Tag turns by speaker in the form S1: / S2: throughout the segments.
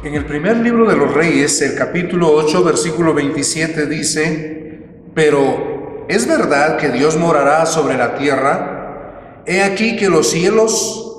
S1: En el primer libro de los Reyes, el capítulo 8, versículo 27 dice: pero ¿es verdad que Dios morará sobre la tierra? He aquí que los cielos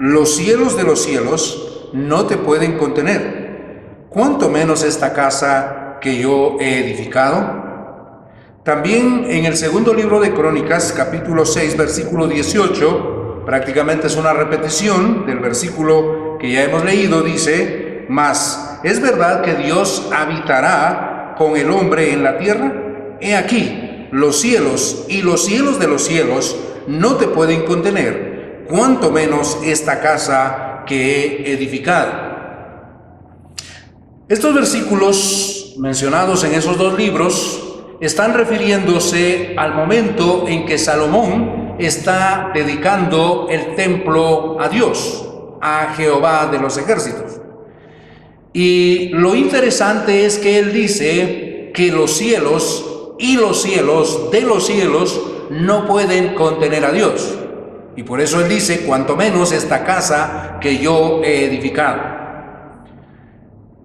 S1: de los cielos no te pueden contener, cuánto menos esta casa que yo he edificado. También en el segundo libro de Crónicas, capítulo 6, versículo 18, prácticamente es una repetición del versículo que ya hemos leído, dice: mas, ¿es verdad que Dios habitará con el hombre en la tierra? He aquí, los cielos y los cielos de los cielos no te pueden contener, cuanto menos esta casa que he edificado. Estos versículos mencionados en esos dos libros están refiriéndose al momento en que Salomón está dedicando el templo a Dios, a Jehová de los ejércitos. Y lo interesante es que él dice que los cielos y los cielos de los cielos no pueden contener a Dios. Y por eso él dice: cuanto menos esta casa que yo he edificado.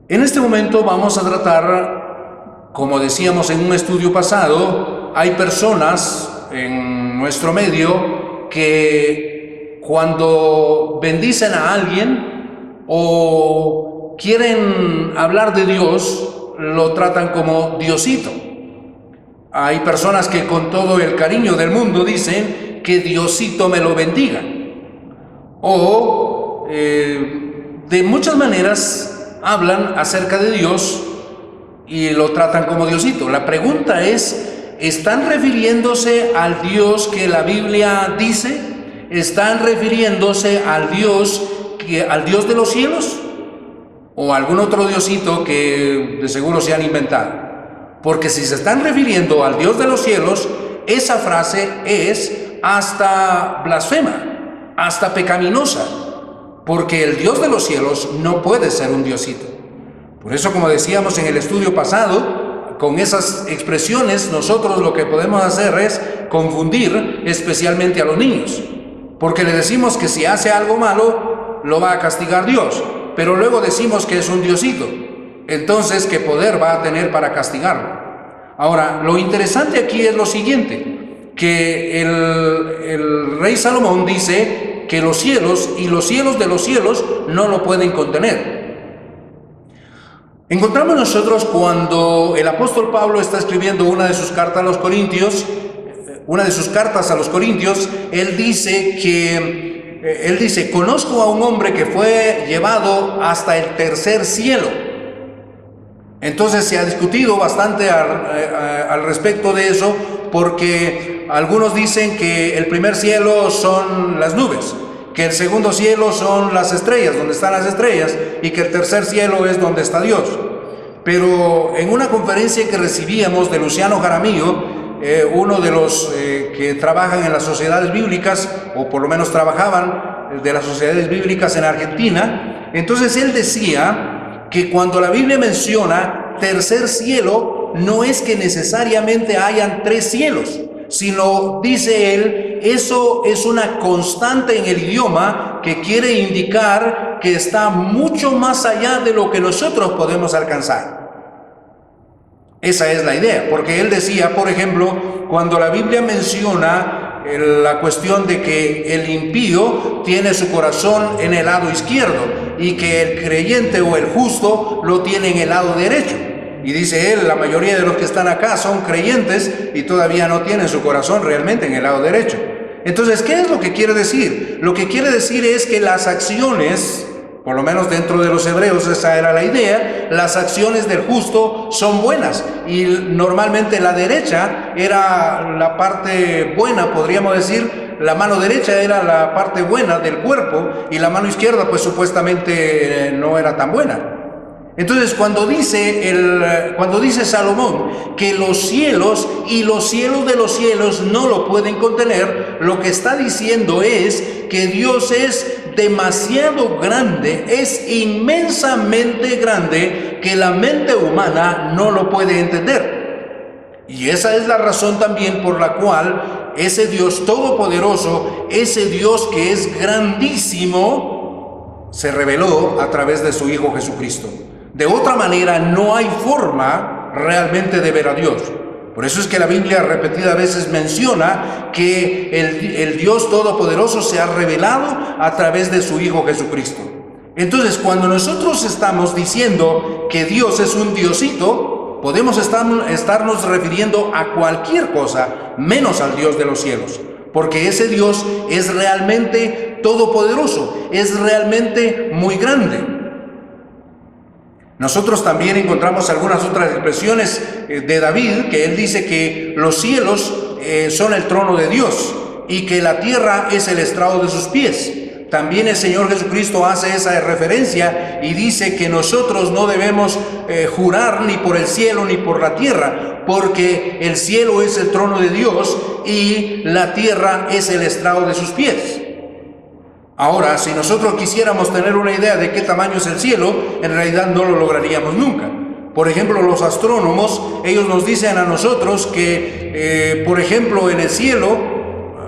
S1: En este momento vamos a tratar, como decíamos en un estudio pasado, hay personas en nuestro medio que cuando bendicen a alguien o quieren hablar de Dios, lo tratan como Diosito. Hay personas que con todo el cariño del mundo dicen que Diosito me lo bendiga. O de muchas maneras hablan acerca de Dios y lo tratan como Diosito. La pregunta es: ¿están refiriéndose al Dios que la Biblia dice? ¿Están refiriéndose al Dios de los cielos? ¿O algún otro diosito que de seguro se han inventado? Porque si se están refiriendo al Dios de los cielos, esa frase es hasta blasfema, hasta pecaminosa, porque el Dios de los cielos no puede ser un diosito. Por eso, como decíamos en el estudio pasado, con esas expresiones nosotros lo que podemos hacer es confundir especialmente a los niños, porque le decimos que si hace algo malo lo va a castigar Dios, pero luego decimos que es un diosito. Entonces, ¿qué poder va a tener para castigarlo? Ahora, lo interesante aquí es lo siguiente, que el rey Salomón dice que los cielos y los cielos de los cielos no lo pueden contener. Encontramos nosotros cuando el apóstol Pablo está escribiendo una de sus cartas a los Corintios, él dice: conozco a un hombre que fue llevado hasta el tercer cielo. Entonces se ha discutido bastante al respecto de eso, porque algunos dicen que el primer cielo son las nubes, que el segundo cielo son las estrellas, donde están las estrellas, y que el tercer cielo es donde está Dios. Pero en una conferencia que recibíamos de Luciano Jaramillo, uno de los que trabajan en las sociedades bíblicas, o por lo menos trabajaban de las sociedades bíblicas en Argentina, entonces él decía que cuando la Biblia menciona tercer cielo, no es que necesariamente hayan tres cielos, sino, dice él, eso es una constante en el idioma que quiere indicar que está mucho más allá de lo que nosotros podemos alcanzar. Esa es la idea, porque él decía, por ejemplo, cuando la Biblia menciona la cuestión de que el impío tiene su corazón en el lado izquierdo y que el creyente o el justo lo tiene en el lado derecho. Y dice él, la mayoría de los que están acá son creyentes y todavía no tienen su corazón realmente en el lado derecho. Entonces, ¿qué es lo que quiere decir? Lo que quiere decir es que las acciones, por lo menos dentro de los hebreos esa era la idea, las acciones del justo son buenas, y normalmente la derecha era la parte buena, podríamos decir, la mano derecha era la parte buena del cuerpo y la mano izquierda pues supuestamente no era tan buena. Entonces cuando dice Salomón que los cielos y los cielos de los cielos no lo pueden contener, lo que está diciendo es que Dios es demasiado grande, es inmensamente grande, que la mente humana no lo puede entender. Y esa es la razón también por la cual ese Dios todopoderoso, ese Dios que es grandísimo, se reveló a través de su Hijo Jesucristo. De otra manera, no hay forma realmente de ver a Dios. Por eso es que la Biblia repetidas veces menciona que el Dios Todopoderoso se ha revelado a través de su Hijo Jesucristo. Entonces, cuando nosotros estamos diciendo que Dios es un Diosito, podemos estarnos refiriendo a cualquier cosa menos al Dios de los cielos, porque ese Dios es realmente todopoderoso, es realmente muy grande. Nosotros también encontramos algunas otras expresiones de David, que él dice que los cielos son el trono de Dios y que la tierra es el estrado de sus pies. También el Señor Jesucristo hace esa referencia y dice que nosotros no debemos jurar ni por el cielo ni por la tierra, porque el cielo es el trono de Dios y la tierra es el estrado de sus pies. Ahora, si nosotros quisiéramos tener una idea de qué tamaño es el cielo, en realidad no lo lograríamos nunca. Por ejemplo, los astrónomos, ellos nos dicen a nosotros que, por ejemplo, en el cielo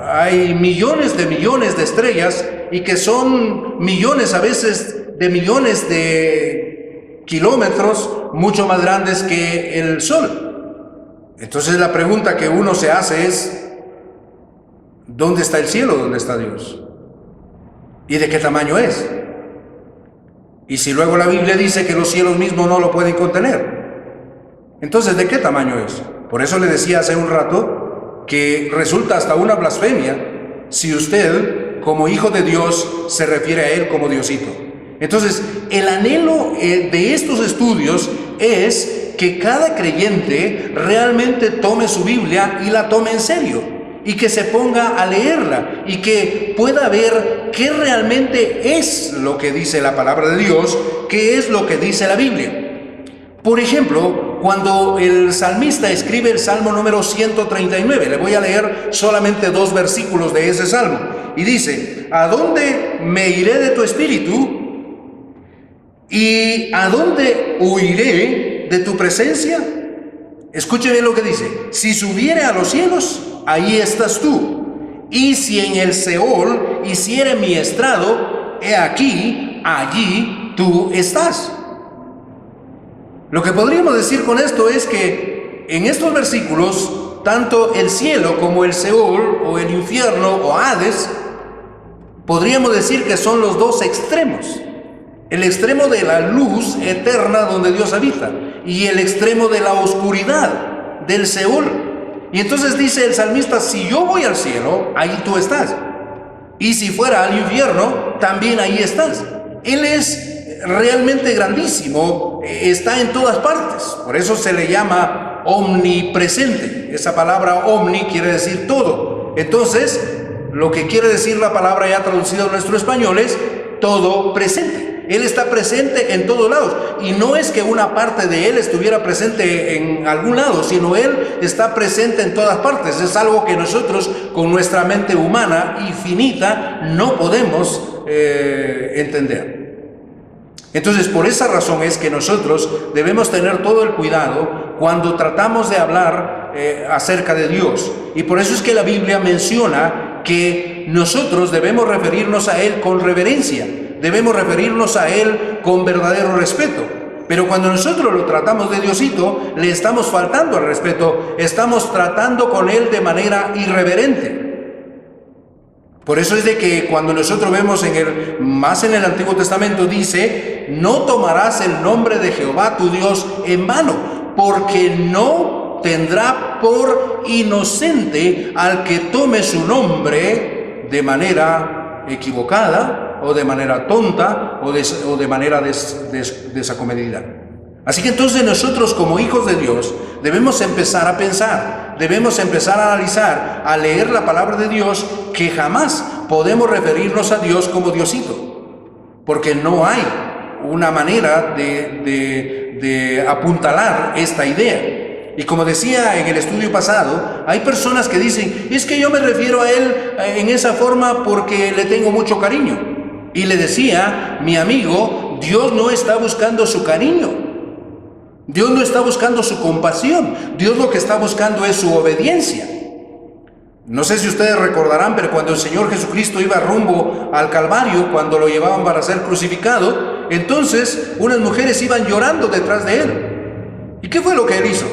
S1: hay millones de estrellas y que son millones, a veces de millones de kilómetros, mucho más grandes que el Sol. Entonces la pregunta que uno se hace es, ¿dónde está el cielo? ¿Dónde está Dios? ¿Y de qué tamaño es? Y si luego la Biblia dice que los cielos mismos no lo pueden contener, entonces ¿de qué tamaño es? Por eso le decía hace un rato que resulta hasta una blasfemia si usted, como hijo de Dios, se refiere a Él como Diosito. Entonces, el anhelo de estos estudios es que cada creyente realmente tome su Biblia y la tome en serio, y que se ponga a leerla y que pueda ver qué realmente es lo que dice la palabra de Dios, qué es lo que dice la Biblia. Por ejemplo, cuando el salmista escribe el Salmo número 139, le voy a leer solamente 2 versículos de ese salmo, y dice: ¿a dónde me iré de tu espíritu? ¿Y a dónde huiré de tu presencia? Escuche bien lo que dice: si subiere a los cielos, ahí estás tú, y si en el Seol hiciere mi estrado, he aquí, allí tú estás. Lo que podríamos decir con esto es que en estos versículos, tanto el cielo como el Seol, o el infierno, o Hades, podríamos decir que son los dos extremos. El extremo de la luz eterna donde Dios habita, y el extremo de la oscuridad del Seol. Y entonces dice el salmista: si yo voy al cielo, ahí tú estás, y si fuera al infierno, también ahí estás. Él es realmente grandísimo, está en todas partes, por eso se le llama omnipresente. Esa palabra omni quiere decir todo. Entonces, lo que quiere decir la palabra ya traducida a nuestro español es todo presente. Él está presente en todos lados, y no es que una parte de Él estuviera presente en algún lado, sino Él está presente en todas partes. Es algo que nosotros, con nuestra mente humana y finita, no podemos entender. Entonces, por esa razón es que nosotros debemos tener todo el cuidado cuando tratamos de hablar acerca de Dios. Y por eso es que la Biblia menciona que nosotros debemos referirnos a Él con reverencia. Debemos referirnos a Él con verdadero respeto. Pero cuando nosotros lo tratamos de Diosito, le estamos faltando al respeto, estamos tratando con Él de manera irreverente. Por eso es de que cuando nosotros vemos más en el Antiguo Testamento, dice: no tomarás el nombre de Jehová tu Dios en vano, porque no tendrá por inocente al que tome su nombre de manera equivocada, o de manera tonta, o de manera desacomedida. Así que entonces nosotros, como hijos de Dios, debemos empezar a pensar, debemos empezar a analizar, a leer la palabra de Dios, que jamás podemos referirnos a Dios como Diosito, porque no hay una manera de apuntalar esta idea. Y como decía en el estudio pasado, hay personas que dicen: es que yo me refiero a Él en esa forma porque le tengo mucho cariño. Y le decía mi amigo: Dios no está buscando su cariño, Dios no está buscando su compasión, Dios lo que está buscando es su obediencia. No sé si ustedes recordarán, pero cuando el Señor Jesucristo iba rumbo al Calvario, cuando lo llevaban para ser crucificado, entonces unas mujeres iban llorando detrás de él. ¿Y qué fue lo que él hizo?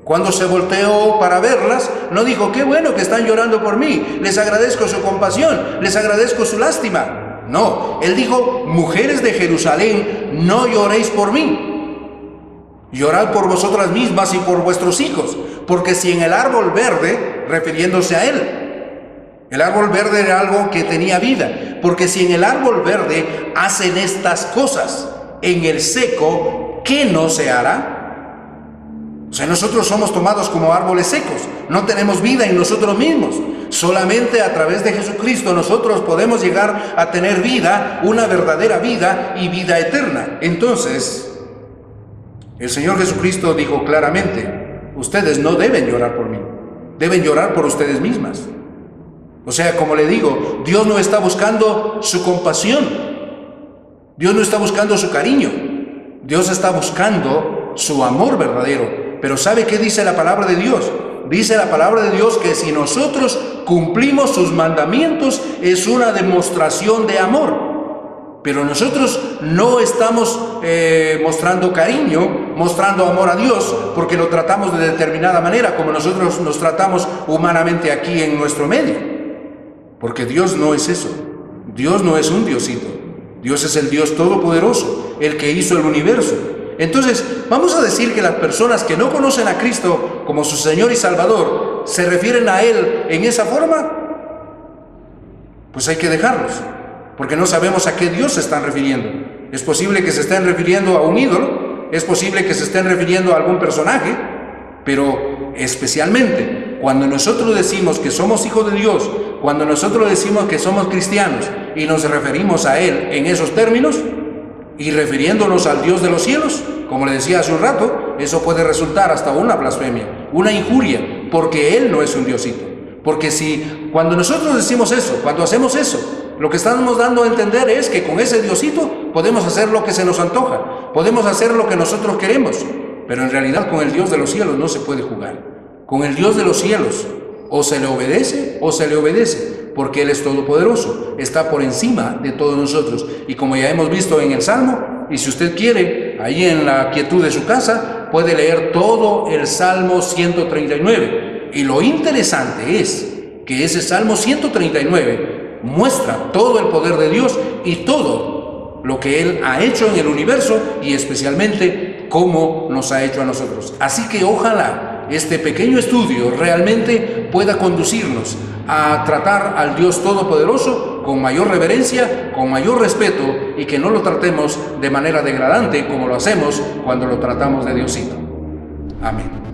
S1: Cuando se volteó para verlas, no dijo: qué bueno que están llorando por mí, les agradezco su compasión, les agradezco su lástima. No, él dijo: mujeres de Jerusalén, no lloréis por mí, llorad por vosotras mismas y por vuestros hijos, porque si en el árbol verde, refiriéndose a él, el árbol verde era algo que tenía vida, porque si en el árbol verde hacen estas cosas, en el seco, ¿qué no se hará? O sea, nosotros somos tomados como árboles secos, no tenemos vida en nosotros mismos. Solamente a través de Jesucristo nosotros podemos llegar a tener vida, una verdadera vida y vida eterna. Entonces, el Señor Jesucristo dijo claramente: ustedes no deben llorar por mí, deben llorar por ustedes mismas. O sea, como le digo, Dios no está buscando su compasión, Dios no está buscando su cariño, Dios está buscando su amor verdadero. Pero ¿sabe qué dice la palabra de Dios? Dice la palabra de Dios que si nosotros cumplimos sus mandamientos es una demostración de amor. Pero nosotros no estamos mostrando cariño, mostrando amor a Dios, porque lo tratamos de determinada manera, como nosotros nos tratamos humanamente aquí en nuestro medio. Porque Dios no es eso. Dios no es un diosito. Dios es el Dios todopoderoso, el que hizo el universo. Entonces, vamos a decir que las personas que no conocen a Cristo como su Señor y Salvador se refieren a Él en esa forma, pues hay que dejarlos, porque no sabemos a qué Dios se están refiriendo. Es posible que se estén refiriendo a un ídolo, es posible que se estén refiriendo a algún personaje, pero especialmente cuando nosotros decimos que somos hijos de Dios, cuando nosotros decimos que somos cristianos y nos referimos a Él en esos términos, y refiriéndonos al Dios de los cielos, como le decía hace un rato, eso puede resultar hasta una blasfemia, una injuria, porque Él no es un diosito. Porque si cuando nosotros decimos eso, cuando hacemos eso, lo que estamos dando a entender es que con ese diosito podemos hacer lo que se nos antoja, podemos hacer lo que nosotros queremos, pero en realidad con el Dios de los cielos no se puede jugar. Con el Dios de los cielos o se le obedece, porque Él es todopoderoso, está por encima de todos nosotros. Y como ya hemos visto en el Salmo, y si usted quiere, ahí en la quietud de su casa, puede leer todo el Salmo 139. Y lo interesante es que ese Salmo 139 muestra todo el poder de Dios y todo lo que Él ha hecho en el universo y especialmente cómo nos ha hecho a nosotros. Así que ojalá este pequeño estudio realmente pueda conducirnos a tratar al Dios Todopoderoso con mayor reverencia, con mayor respeto, y que no lo tratemos de manera degradante como lo hacemos cuando lo tratamos de Diosito. Amén.